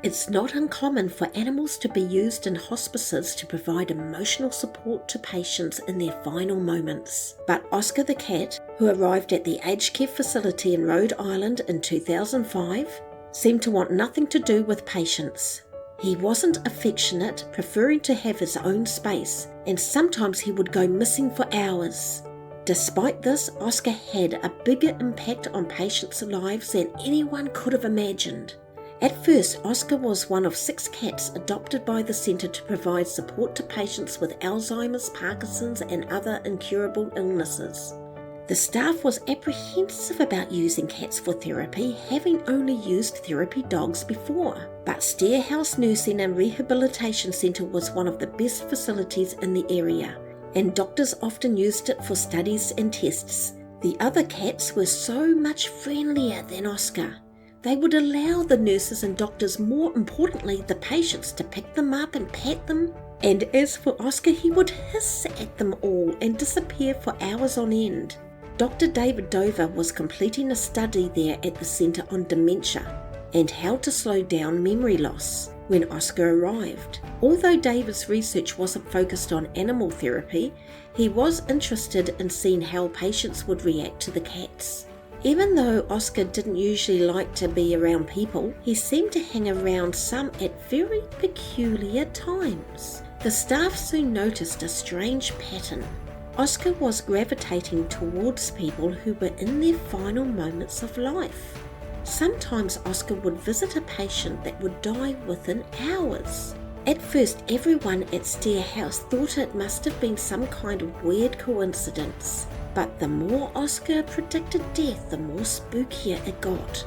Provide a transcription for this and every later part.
It's not uncommon for animals to be used in hospices to provide emotional support to patients in their final moments. But Oscar the cat, who arrived at the aged care facility in Rhode Island in 2005, seemed to want nothing to do with patients. He wasn't affectionate, preferring to have his own space, and sometimes he would go missing for hours. Despite this, Oscar had a bigger impact on patients' lives than anyone could have imagined. At first, Oscar was one of 6 cats adopted by the centre to provide support to patients with Alzheimer's, Parkinson's and other incurable illnesses. The staff was apprehensive about using cats for therapy, having only used therapy dogs before. But Stairhouse Nursing and Rehabilitation Centre was one of the best facilities in the area, and doctors often used it for studies and tests. The other cats were so much friendlier than Oscar. They would allow the nurses and doctors, more importantly the patients, to pick them up and pat them. And as for Oscar, he would hiss at them all and disappear for hours on end. Dr. David Dover was completing a study there at the centre on dementia and how to slow down memory loss when Oscar arrived. Although David's research wasn't focused on animal therapy, he was interested in seeing how patients would react to the cats. Even though Oscar didn't usually like to be around people, he seemed to hang around some at very peculiar times. The staff soon noticed a strange pattern. Oscar was gravitating towards people who were in their final moments of life. Sometimes Oscar would visit a patient that would die within hours. At first, everyone at Stairhouse thought it must have been some kind of weird coincidence. But the more Oscar predicted death, the more spookier it got.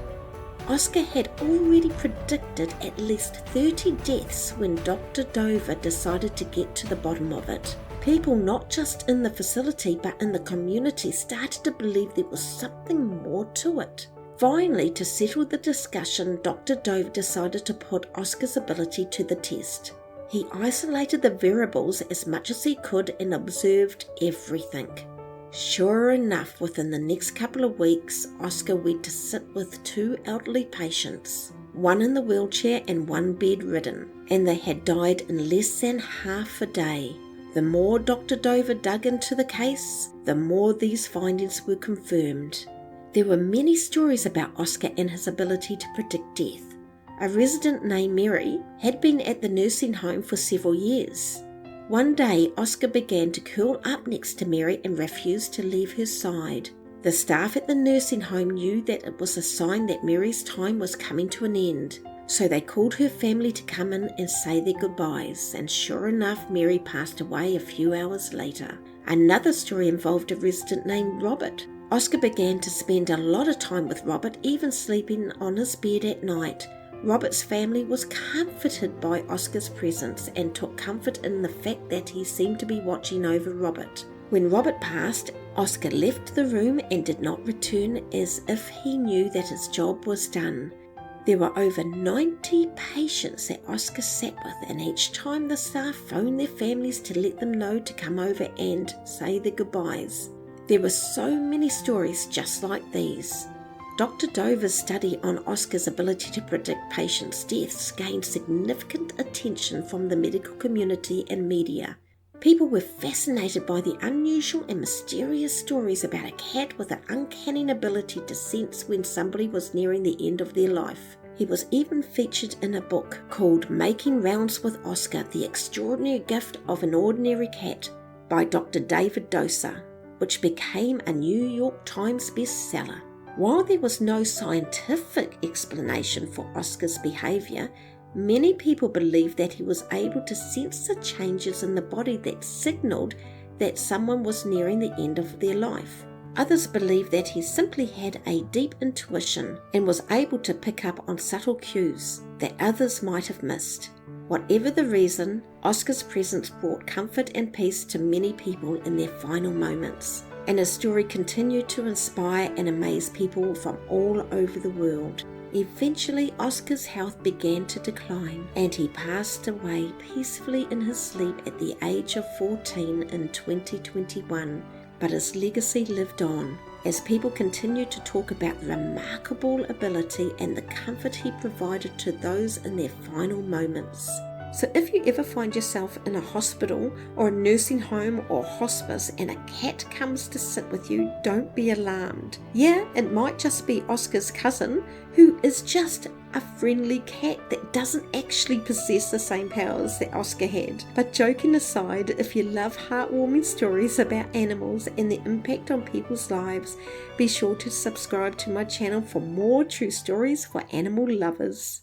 Oscar had already predicted at least 30 deaths when Dr. Dover decided to get to the bottom of it. People not just in the facility but in the community started to believe there was something more to it. Finally, to settle the discussion, Dr. Dover decided to put Oscar's ability to the test. He isolated the variables as much as he could and observed everything. Sure enough, within the next couple of weeks, Oscar went to sit with 2 elderly patients, one in the wheelchair and one bedridden, and they had died in less than half a day. The more Dr. Dover dug into the case, the more these findings were confirmed. There were many stories about Oscar and his ability to predict death. A resident named Mary had been at the nursing home for several years. One day, Oscar began to curl up next to Mary and refused to leave her side. The staff at the nursing home knew that it was a sign that Mary's time was coming to an end, so they called her family to come in and say their goodbyes, and sure enough, Mary passed away a few hours later. Another story involved a resident named Robert. Oscar began to spend a lot of time with Robert, even sleeping on his bed at night. Robert's family was comforted by Oscar's presence and took comfort in the fact that he seemed to be watching over Robert. When Robert passed, Oscar left the room and did not return, as if he knew that his job was done. There were over 90 patients that Oscar sat with, and each time the staff phoned their families to let them know to come over and say their goodbyes. There were so many stories just like these. Dr. Dover's study on Oscar's ability to predict patients' deaths gained significant attention from the medical community and media. People were fascinated by the unusual and mysterious stories about a cat with an uncanny ability to sense when somebody was nearing the end of their life. He was even featured in a book called Making Rounds with Oscar, The Extraordinary Gift of an Ordinary Cat by Dr. David Dover, which became a New York Times bestseller. While there was no scientific explanation for Oscar's behaviour, many people believed that he was able to sense the changes in the body that signalled that someone was nearing the end of their life. Others believed that he simply had a deep intuition and was able to pick up on subtle cues that others might have missed. Whatever the reason, Oscar's presence brought comfort and peace to many people in their final moments, and his story continued to inspire and amaze people from all over the world. Eventually, Oscar's health began to decline, and he passed away peacefully in his sleep at the age of 14 in 2021. But his legacy lived on, as people continue to talk about the remarkable ability and the comfort he provided to those in their final moments. So if you ever find yourself in a hospital or a nursing home or hospice and a cat comes to sit with you, don't be alarmed. Yeah, it might just be Oscar's cousin, who is just a friendly cat that doesn't actually possess the same powers that Oscar had. But joking aside, if you love heartwarming stories about animals and the impact on people's lives, be sure to subscribe to my channel for more true stories for animal lovers.